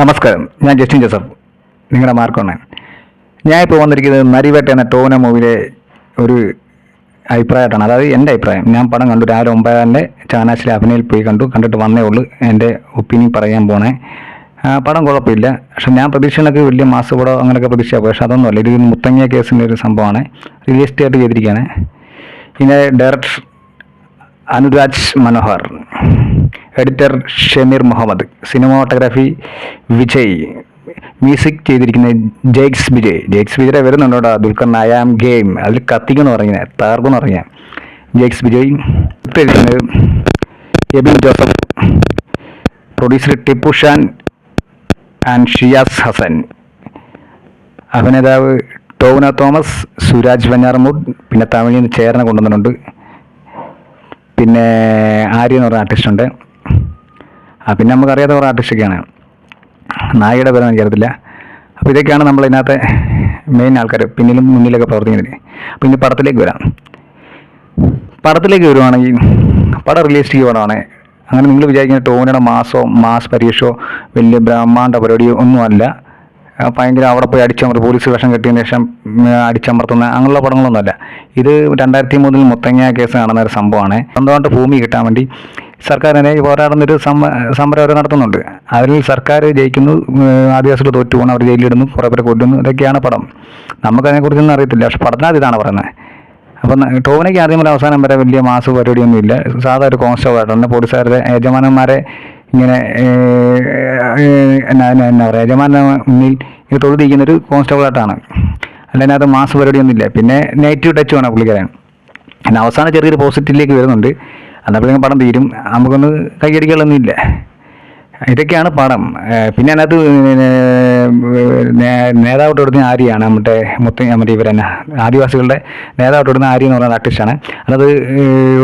നമസ്കാരം, ഞാൻ Justin Joseph, നിങ്ങളുടെ മാർക്കോണൻ. ഞാൻ ഇപ്പോൾ വന്നിരിക്കുന്നത് നരിവേട്ട എന്ന ടോവിനോ മൂവിയിലെ ഒരു അഭിപ്രായമായിട്ടാണ്. അതായത് എൻ്റെ അഭിപ്രായം. ഞാൻ പടം കണ്ടു, രാവിലെ 9 ചാനാസിലെ അഭിനയിൽ പോയി കണ്ടിട്ട് വന്നേ ഉള്ളൂ. എൻ്റെ ഒപ്പീനിയൻ പറയാൻ പോണേ. പടം കുഴപ്പമില്ല, പക്ഷെ ഞാൻ പ്രതീക്ഷകളൊക്കെ വലിയ മാസ് പടം അങ്ങനെയൊക്കെ പ്രതീക്ഷ. പക്ഷെ അതൊന്നുമല്ല. ഇത് മുത്തങ്ങ കേസിൻ്റെ ഒരു സംഭവമാണ്. റിയലിസ്റ്റിക് ആയിട്ട് ചെയ്തിരിക്കുകയാണ്. ഇതിൻ്റെ director Anuraj Manohar, editor Shameer Muhammad, cinematography Vijay, music ചെയ്തിരിക്കുന്നത് ജെയ്ക്സ് വിജയ് വരുന്നുണ്ടോ? ദുൽഖർ ആം ഗെയിം, അതിൽ കത്തിക്കെന്ന് പറഞ്ഞ തകർക്കെന്ന് പറഞ്ഞ ജെയ്ക്സ് വിജയ്. എടുത്തിരിക്കുന്നത് എബിൻ ജോസഫ്, പ്രൊഡ്യൂസർ ടിപ്പു ഷാൻ ആൻഡ് ഷിയാസ് ഹസൻ, അഭിനേതാവ് ടോവിനോ തോമസ്, സുരാജ് വെഞ്ഞാറമൂട്, പിന്നെ തമിഴിൽ നിന്ന് ചേർന്ന് കൊണ്ടുവന്നിട്ടുണ്ട്. പിന്നെ ആര്യ എന്ന് പറഞ്ഞ ആർട്ടിസ്റ്റ് ഉണ്ട്. പിന്നെ നമുക്കറിയാത്ത കുറേ ആർട്ടിസ്റ്റൊക്കെയാണ്. നായികയുടെ പേര് എനിക്കറിയത്തില്ല. അപ്പോൾ ഇതൊക്കെയാണ് നമ്മളിതിനകത്തെ മെയിൻ ആൾക്കാർ, പിന്നിലും മുന്നിലൊക്കെ പ്രവർത്തിക്കുന്നത്. അപ്പോൾ ഇനി പടത്തിലേക്ക് വരുവാണെങ്കിൽ പടം റിയലിസ്റ്റിക് പടമാണ്. അങ്ങനെ നിങ്ങൾ വിചാരിക്കുന്ന ടോവിനോയുടെ മാസ് പരീക്ഷയോ വലിയ ബ്രഹ്മാണ്ഡ പരിപാടിയോ ഒന്നുമല്ല. ഭയങ്കര അവിടെ പോയി പോലീസ് വേഷം കെട്ടിയതിന് ശേഷം അടിച്ചമർത്തുന്ന അങ്ങനെയുള്ള പടങ്ങളൊന്നുമല്ല. ഇത് 2003 മുത്തങ്ങ കേസ് കാണുന്ന ഒരു സംഭവമാണ്. സ്വന്തമായിട്ട് ഭൂമി കിട്ടാൻ വേണ്ടി സർക്കാരിനെ പോരാടുന്നൊരു സമരം അവർ നടത്തുന്നുണ്ട്. അതിൽ സർക്കാർ ജയിക്കുന്നു, ആദിവാസികൾ തോറ്റു പോകണം, അവർ ജയിലിടുന്നു, കുറേ പേരെ കൊല്ലുന്നു. ഇതൊക്കെയാണ് പടം. നമുക്കതിനെക്കുറിച്ചൊന്നും അറിയത്തില്ല, പക്ഷെ പടത്തിനകത്ത് ഇതാണ് പറയുന്നത്. അപ്പം ടോവിനോയ്ക്ക് ആദ്യം മുതൽ അവസാനം വരെ വലിയ മാസ് പരിപാടിയൊന്നുമില്ല. സാധാ ഒരു കോൺസ്റ്റബിളായിട്ടാണ്. പോലീസുകാരുടെ യജമാനന്മാരെ ഇങ്ങനെ എന്നാ പറയുക, യജമാന മുന്നിൽ ഇത് തൊഴുതിരിക്കുന്നൊരു കോൺസ്റ്റബിളായിട്ടാണ്. അല്ല, അതിനകത്ത് മാസ് പരിപാടിയൊന്നുമില്ല. പിന്നെ നെഗറ്റീവ് ടച്ച് വേണം പുള്ളിക്കാരൻ. പിന്നെ അവസാനം ചെറിയൊരു പോസിറ്റീവിലേക്ക് വരുന്നുണ്ട്. എന്നപ്പോഴേക്കും പടം തീരും. നമുക്കൊന്ന് കൈയടികളൊന്നും ഇല്ല. ഇതൊക്കെയാണ് പടം. പിന്നെ അതിനകത്ത് നേതാവായിട്ട് കൊടുക്കുന്ന ആര്യയാണ്. മറ്റേ ഇവരെന്നെ ആദിവാസികളുടെ നേതാവായിട്ട് കൊടുക്കുന്ന ആര്യ എന്ന് പറയുന്ന ആർട്ടിസ്റ്റാണ്. അതായത്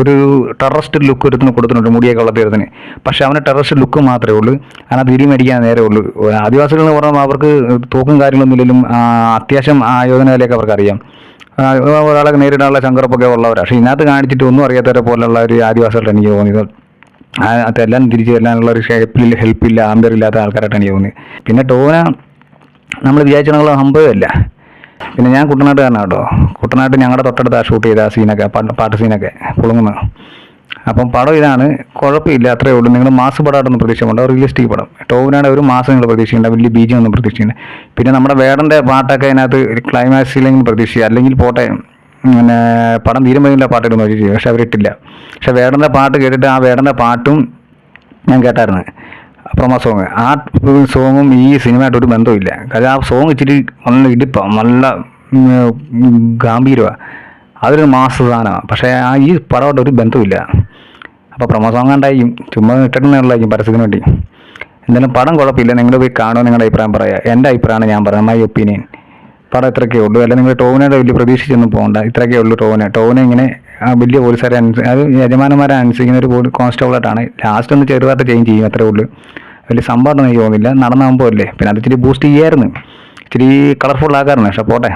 ഒരു ടെററിസ്റ്റ് ലുക്ക് ഒരുത്തിന് കൊടുത്തിട്ടുണ്ട്, മുടിയൊക്കെ ഉള്ള തീർത്തിന്. പക്ഷെ അവന് ടെററിസ്റ്റ് ലുക്ക് മാത്രമേ ഉള്ളൂ. അതിനകത്ത് ഇടിമേടിക്കാൻ നേരെ ഉള്ളൂ. ആദിവാസികൾ എന്ന് പറയുമ്പോൾ അവർക്ക് തോക്കും കാര്യങ്ങളൊന്നും ഇല്ലെങ്കിലും അത്യാവശ്യം ആയോധനയിലേക്ക് അവർക്ക് അറിയാം. ഒരാളെ നേരിടാനുള്ള ചങ്കറപ്പൊക്കെ ഉള്ളവരാണ്. പക്ഷേ ഇതിനകത്ത് കാണിച്ചിട്ട് ഒന്നും അറിയാത്തവരെ പോലുള്ള ഒരു ആദിവാസികളായിട്ട് എനിക്ക് തോന്നിയത്. അതെല്ലാം തിരിച്ചു തരാനുള്ള ഒരു ഹെൽപ്പില്ല, ആംബിയറില്ലാത്ത ആൾക്കാരായിട്ടാണ് എനിക്ക് തോന്നിയത്. പിന്നെ ടോവിനോ നമ്മൾ വിചാരിച്ചിട്ടുള്ള സംഭവമല്ല. പിന്നെ ഞാൻ കുട്ടനാട്ടുകാരനാണ് കേട്ടോ. കുട്ടനാട്ട് ഞങ്ങളുടെ തൊട്ടടുത്ത് ഷൂട്ട് ചെയ്ത സീനൊക്കെ, പാട്ട് സീനൊക്കെ പൊളുങ്ങുന്നത്. അപ്പം പടം ഇതാണ്, കുഴപ്പമില്ല, അത്രയേ ഉള്ളൂ. നിങ്ങൾ മാസ് പടമായിട്ടൊന്നും പ്രതീക്ഷിക്കേണ്ട, റിയലിസ്റ്റിക് പടം. ടോവിനോയുടെ ഒരു മാസം നിങ്ങൾ പ്രതീക്ഷിക്കേണ്ട, വലിയ ബീജമൊന്നും പ്രതീക്ഷിക്കേണ്ട. പിന്നെ നമ്മുടെ വേടൻ്റെ പാട്ടൊക്കെ അതിനകത്ത് ക്ലൈമാക്സിലെങ്കിലും പ്രതീക്ഷിക്കുക, അല്ലെങ്കിൽ പോട്ടെ. പിന്നെ പടം തീരുമ്പോഴേക്കില്ല പാട്ടിടുന്നു ചോദിച്ചു, പക്ഷെ അവരിട്ടില്ല. പക്ഷെ വേടൻ്റെ പാട്ട് കേട്ടിട്ട് ആ വേടൻ്റെ പാട്ടും ഞാൻ കേട്ടായിരുന്നു, പ്രൊമോ സോങ്. ആ സോങ്ങും ഈ സിനിമയായിട്ടൊരു ബന്ധമില്ല. കാര്യം ആ സോങ് ഇച്ചിരി നല്ല ഇടിപ്പാണ്, നല്ല ഗാംഭീര്യമാണ്, അതൊരു മാസ് സാധനമാണ്. പക്ഷേ ഈ പടമായിട്ട് ഒരു ബന്ധമില്ല. അപ്പോൾ പ്രൊമോ സോങ് കണ്ടായിരിക്കും, ചുമ്മാ ഇട്ടിട്ടുള്ളതായിരിക്കും പരസ്യത്തിന് വേണ്ടി. എന്തായാലും പടം കുഴപ്പമില്ല. നിങ്ങൾ പോയി കാണുമോ, നിങ്ങളുടെ അഭിപ്രായം പറയുക. എൻ്റെ അഭിപ്രായമാണ് ഞാൻ പറയുന്നത്, മൈ ഒപ്പീനിയൻ. പടം ഇത്രയൊക്കെ ഉള്ളൂ. അല്ലെങ്കിൽ നിങ്ങൾ ടോവിനോയുടെ വലിയ പ്രതീക്ഷിച്ചൊന്നും പോകണ്ട. ഇത്രയൊക്കെ ഉള്ളൂ. ടോവിനോ ഇങ്ങനെ വലിയ പോലീസുകാരെ അത് യജമാനന്മാരെ അനുസരിക്കുന്ന ഒരു കോൺസ്റ്റബിളായിട്ടാണ്. ലാസ്റ്റ് ഒന്ന് ചെറുതായിട്ട് ചേഞ്ച് ചെയ്യും, അത്രേ ഉള്ളൂ. വലിയ സംഭവമായിട്ടൊന്നും എനിക്ക് തോന്നുന്നില്ല. നടന്ന സംഭവമല്ലേ. പിന്നെ അത് ഇച്ചിരി ബൂസ്റ്റ് ചെയ്യായിരുന്നു, ഇച്ചിരി കളർഫുൾ ആക്കാറുണ്ട്. പക്ഷെ പോട്ടെ.